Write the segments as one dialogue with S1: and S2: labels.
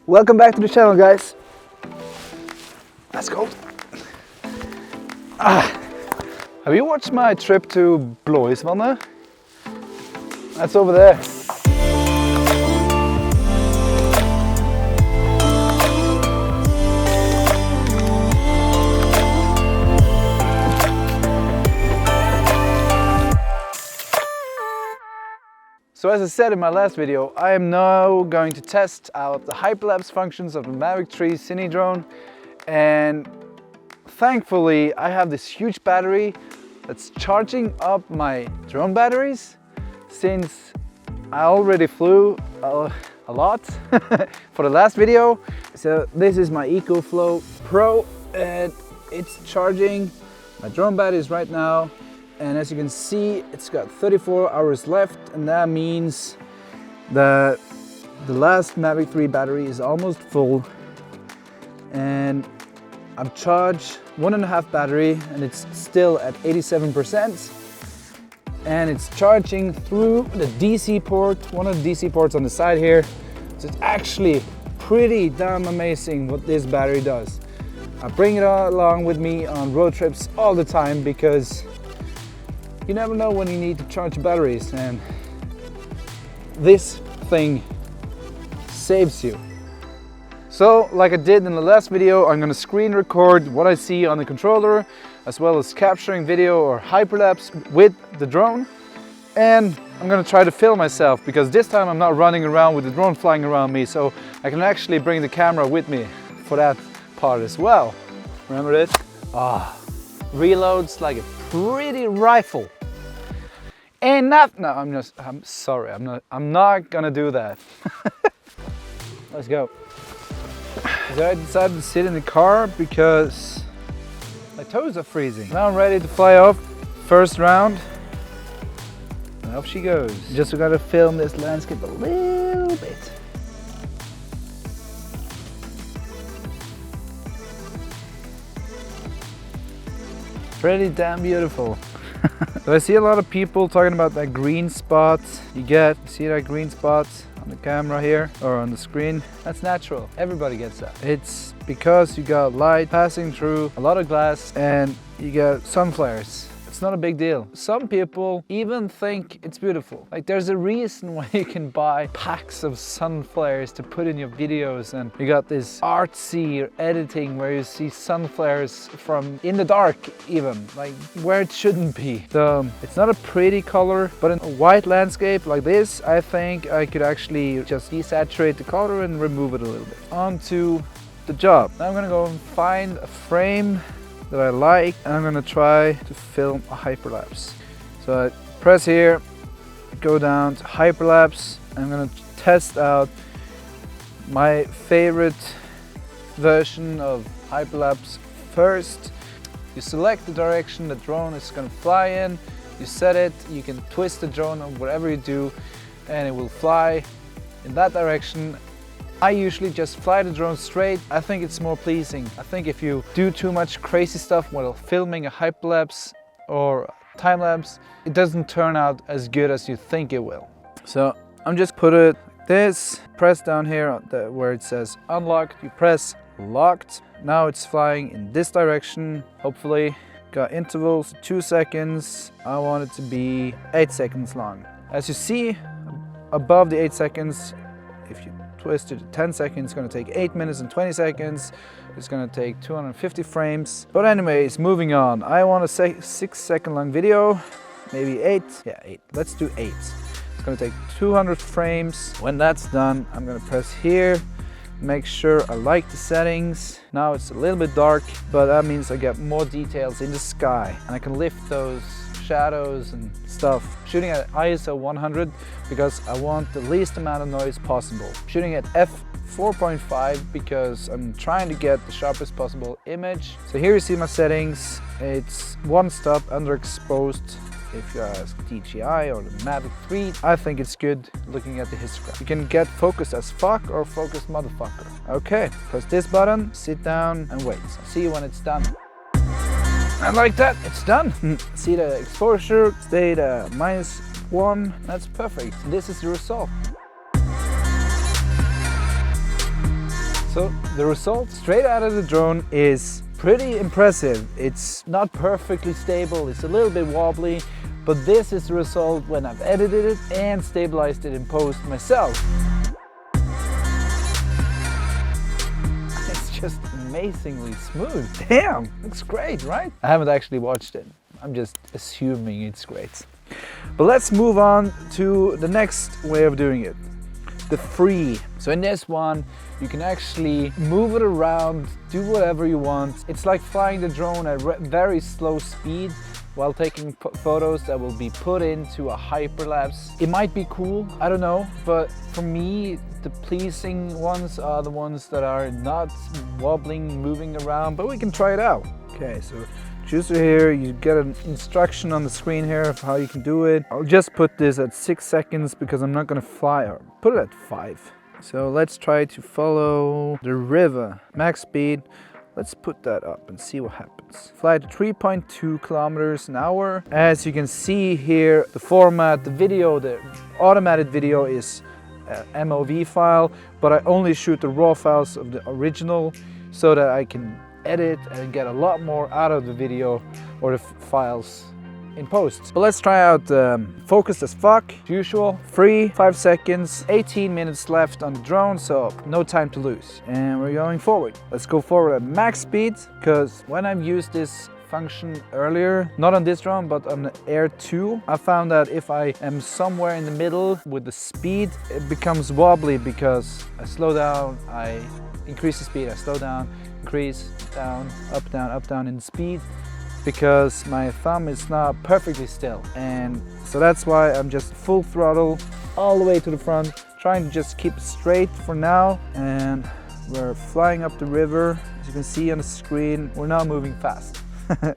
S1: Welcome back to the channel, guys. Let's go. Have you watched my trip to Blåisvannet? That's over there. So as I said in my last video, I am now going to test out the Hyperlapse functions of the Mavic 3 Cine drone, and thankfully I have this huge battery that's charging up my drone batteries, since I already flew a lot for the last video. So this is my EcoFlow Pro and it's charging my drone batteries right now. And as you can see, it's got 34 hours left, and that means that the last Mavic 3 battery is almost full. And I've charged 1.5 battery and it's still at 87%. And it's charging through the DC port, one of the DC ports on the side here. So it's actually pretty damn amazing what this battery does. I bring it along with me on road trips all the time because you never know when you need to charge batteries, and this thing saves you. So, like I did in the last video, I'm gonna screen record what I see on the controller, as well as capturing video or hyperlapse with the drone. And I'm gonna try to film myself, because this time I'm not running around with the drone flying around me, so I can actually bring the camera with me for that part as well. Remember this? Reloads like a pretty rifle. And not, no, I'm sorry, I'm not gonna do that. Let's go. So I decided to sit in the car because my toes are freezing. Now I'm ready to fly off. First round. And off she goes. Just gotta film this landscape a little bit. Pretty damn beautiful. So I see a lot of people talking about that green spot you get. You see that green spot on the camera here or on the screen? That's natural. Everybody gets that. It's because you got light passing through a lot of glass and you get sun flares. It's not a big deal. Some people even think it's beautiful. Like, there's a reason why you can buy packs of sun flares to put in your videos, and you got this artsy editing where you see sun flares from in the dark, even like where it shouldn't be. So it's not a pretty color, but in a white landscape like this, I think I could actually just desaturate the color and remove it a little bit. On to the job. Now I'm gonna go and find a frame that I like, and I'm gonna try to film a hyperlapse. So I press here, go down to hyperlapse. I'm gonna test out my favorite version of hyperlapse first. You select the direction the drone is gonna fly in, you set it, you can twist the drone or whatever you do, and it will fly in that direction. I usually just fly the drone straight. I think it's more pleasing. I think if you do too much crazy stuff while filming a hyperlapse or time lapse, it doesn't turn out as good as you think it will. So I'm just put it like this, press down here where it says unlocked, you press locked. Now it's flying in this direction, hopefully. Got intervals, 2 seconds. I want it to be 8 seconds long. As you see, above the 8 seconds, if you twist it to 10 seconds, it's going to take 8 minutes and 20 seconds. It's going to take 250 frames. But anyways, moving on. I want a 6 second long video, maybe 8. Yeah, 8. Let's do 8. It's going to take 200 frames. When that's done, I'm going to press here, make sure I like the settings. Now it's a little bit dark, but that means I get more details in the sky, and I can lift those shadows and stuff. Shooting at ISO 100 because I want the least amount of noise possible. Shooting at f4.5 because I'm trying to get the sharpest possible image. So here you see my settings. It's one stop underexposed. If you ask DJI or the Mavic 3, I think it's good looking at the histogram. You can get focused as fuck or focused motherfucker. Okay, press this button, sit down and wait. See you when it's done. And like that, it's done. See the exposure stayed at -1. That's perfect. This is the result. So the result straight out of the drone is pretty impressive. It's not perfectly stable, it's a little bit wobbly, but this is the result when I've edited it and stabilized it in post myself. It's just amazingly smooth. Damn, looks great, right? I haven't actually watched it. I'm just assuming it's great. But let's move on to the next way of doing it. The free. So in this one, you can actually move it around, do whatever you want. It's like flying the drone at very slow speed while taking photos that will be put into a hyperlapse. It might be cool, I don't know, but for me, the pleasing ones are the ones that are not wobbling, moving around, but we can try it out. Okay, so choose here, you get an instruction on the screen here of how you can do it. I'll just put this at 6 seconds because I'm not gonna fly, or put it at 5. So let's try to follow the river. Max speed, let's put that up and see what happens. Fly to 3.2 kilometers an hour. As you can see here, the format, the video, the automated video is MOV file, but I only shoot the raw files of the original so that I can edit and get a lot more out of the video or the files in post. But let's try out focused as fuck, usual, free, 5 seconds, 18 minutes left on the drone, so no time to lose. And we're going forward. Let's go forward at max speed, because when I've used this function earlier, not on this drone but on the Air 2, I found that if I am somewhere in the middle with the speed, it becomes wobbly because I slow down, I increase the speed, I slow down, increase, down, up, down in speed, because my thumb is not perfectly still. And so that's why I'm just full throttle all the way to the front, trying to just keep straight for now. And we're flying up the river. As you can see on the screen, we're not moving fast.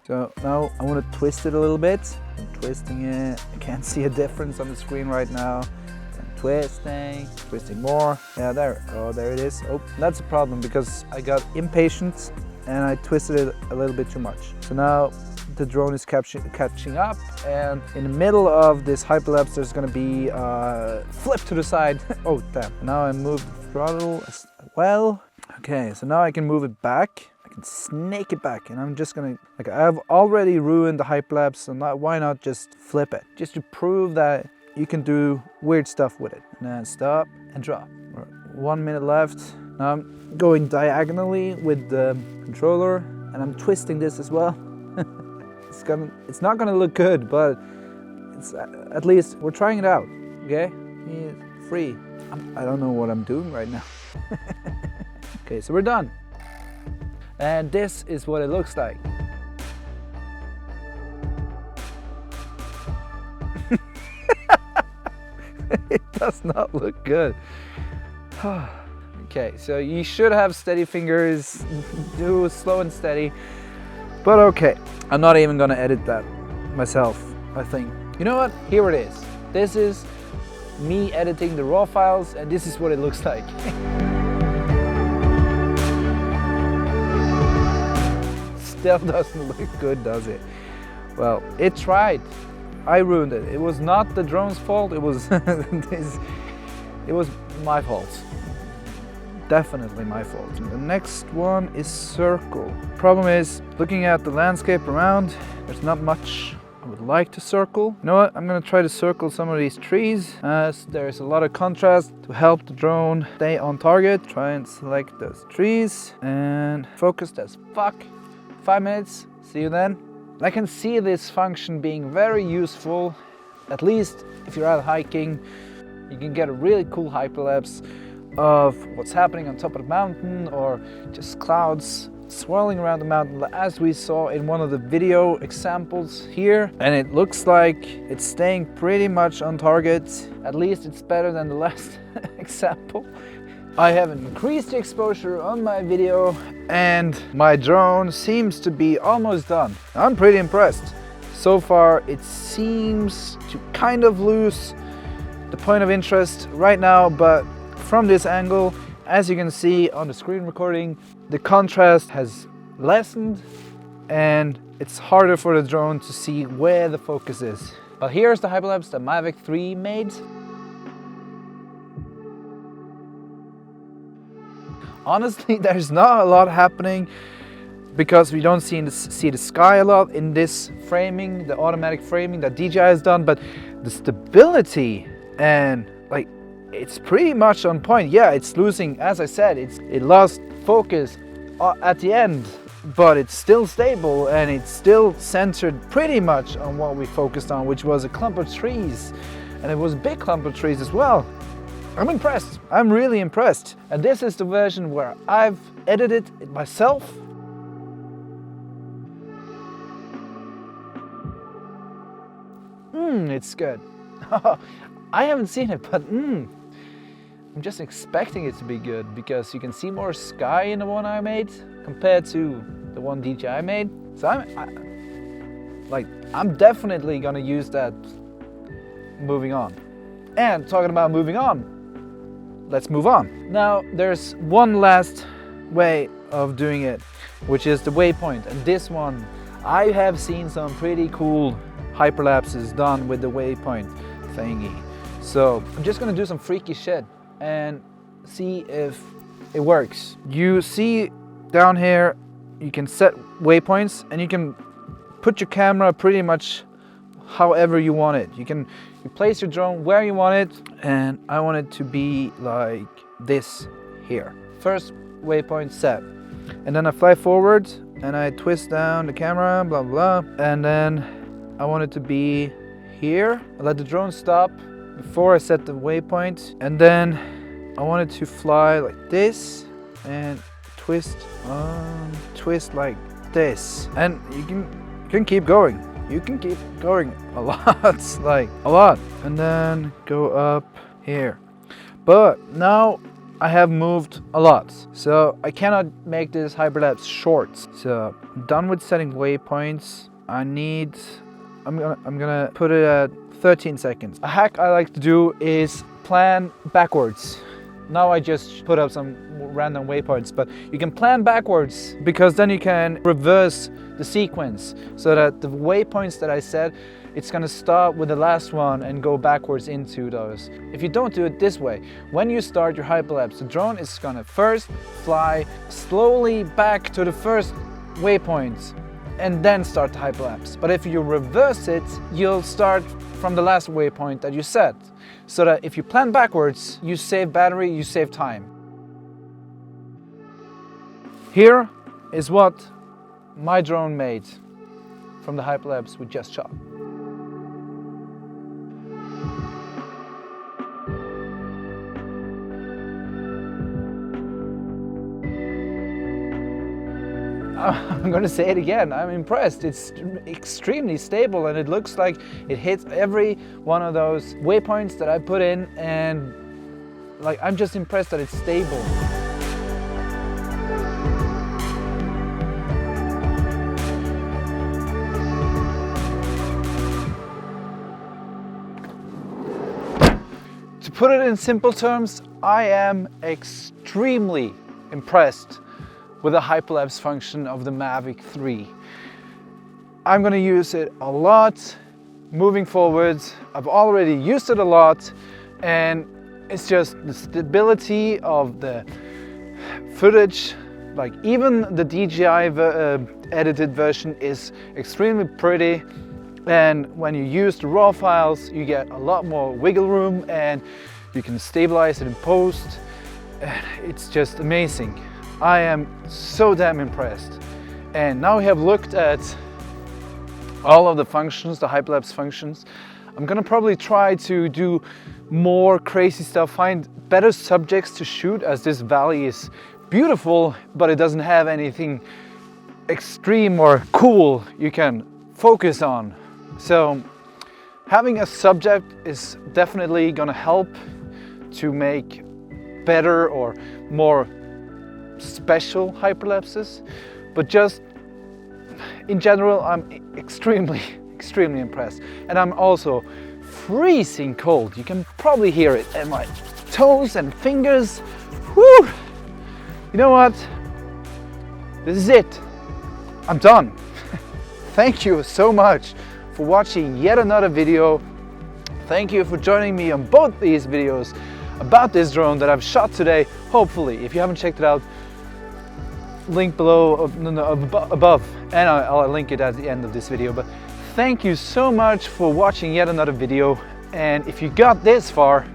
S1: So now I want to twist it a little bit. I'm twisting it. I can't see a difference on the screen right now. I'm twisting more. Yeah, there. Oh, there it is. Oh, that's a problem because I got impatient and I twisted it a little bit too much. So now the drone is catching up, and in the middle of this hyperlapse there's gonna be a flip to the side. Oh damn. Now I moved the throttle as well. Okay, so now I can move it back. I can snake it back, and I'm just gonna, like, I've already ruined the hyperlapse, so why not just flip it? Just to prove that you can do weird stuff with it. And then stop and drop. 1 minute left. Now I'm going diagonally with the controller, and I'm twisting this as well. It's not gonna look good, but it's at least we're trying it out. Okay, free. I don't know what I'm doing right now. Okay, so we're done, and this is what it looks like. It does not look good. Okay, so you should have steady fingers, do slow and steady, but okay. I'm not even gonna edit that myself, I think. You know what? Here it is. This is me editing the raw files, and this is what it looks like. Still doesn't look good, does it? Well, it tried. I ruined it. It was not the drone's fault, it was it was my fault. Definitely my fault. The next one is circle. Problem is, looking at the landscape around, there's not much I would like to circle. You know what? I'm gonna try to circle some of these trees, as there's a lot of contrast to help the drone stay on target. Try and select those trees and focused as fuck. 5 minutes, see you then. I can see this function being very useful, at least if you're out hiking. You can get a really cool hyperlapse of what's happening on top of the mountain, or just clouds swirling around the mountain, as we saw in one of the video examples here. And it looks like it's staying pretty much on target. At least it's better than the last example. I have increased the exposure on my video, and my drone seems to be almost done. I'm pretty impressed. So far it seems to kind of lose the point of interest right now, but from this angle, as you can see on the screen recording, the contrast has lessened and it's harder for the drone to see where the focus is. But here's the hyperlapse that Mavic 3 made. honestly, there's not a lot happening because we don't see the sky a lot in this framing, the automatic framing that DJI has done, but the stability and like it's pretty much on point. Yeah, it's losing, as I said, it lost focus at the end, but it's still stable and it's still centered pretty much on what we focused on, which was a clump of trees, and it was a big clump of trees as well. I'm impressed. I'm really impressed. And this is the version where I've edited it myself. It's good. I haven't seen it, but I'm just expecting it to be good because you can see more sky in the one I made compared to the one DJI made. So I'm definitely gonna use that moving on. And talking about moving on, let's move on. Now there's one last way of doing it, which is the waypoint. And this one, I have seen some pretty cool hyperlapses done with the waypoint thingy. So I'm just gonna do some freaky shit and see if it works. You see down here, you can set waypoints and you can put your camera pretty much however you want it. You place your drone where you want it, and I want it to be like this here. First waypoint set, and then I fly forward and I twist down the camera, blah blah, and then I want it to be here. I let the drone stop before I set the waypoint, and then I want it to fly like this and twist like this, and you can keep going. You can keep going a lot, like a lot, and then go up here. But now I have moved a lot, so I cannot make this hyperlapse short. So I'm done with setting waypoints. I'm gonna put it at 13 seconds. A hack I like to do is plan backwards. Now I just put up some random waypoints, but you can plan backwards because then you can reverse the sequence so that the waypoints that I set, it's gonna start with the last one and go backwards into those. If you don't do it this way, when you start your hyperlapse, the drone is gonna first fly slowly back to the first waypoint and then start the hyperlapse. But if you reverse it, you'll start from the last waypoint that you set. So that if you plan backwards, you save battery, you save time. Here is what my drone made from the hyperlapse we just shot. I'm gonna say it again, I'm impressed. It's extremely stable and it looks like it hits every one of those waypoints that I put in, and like I'm just impressed that it's stable. To put it in simple terms, I am extremely impressed with the hyperlapse function of the Mavic 3. I'm gonna use it a lot moving forward. I've already used it a lot, and it's just the stability of the footage. Like even the DJI edited version is extremely pretty, and when you use the raw files, you get a lot more wiggle room and you can stabilize it in post. It's just amazing. I am so damn impressed. And now we have looked at all of the functions, the hyperlapse functions. I'm gonna probably try to do more crazy stuff, find better subjects to shoot, as this valley is beautiful, but it doesn't have anything extreme or cool you can focus on. So having a subject is definitely gonna help to make better or more special hyperlapses, but just in general I'm extremely impressed. And I'm also freezing cold. You can probably hear it in my toes and fingers. Whew! You know what? This is it. I'm done. Thank you so much for watching yet another video. Thank you for joining me on both these videos. about this drone that I've shot today. Hopefully, if you haven't checked it out, link below, above, and I'll link it at the end of this video. But thank you so much for watching yet another video, and if you got this far,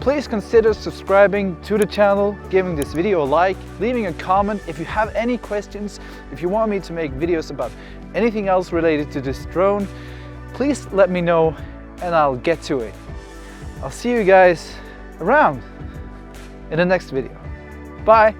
S1: please consider subscribing to the channel, giving this video a like, leaving a comment if you have any questions. If you want me to make videos about anything else related to this drone, please let me know and I'll get to it. I'll see you guys around in the next video. Bye!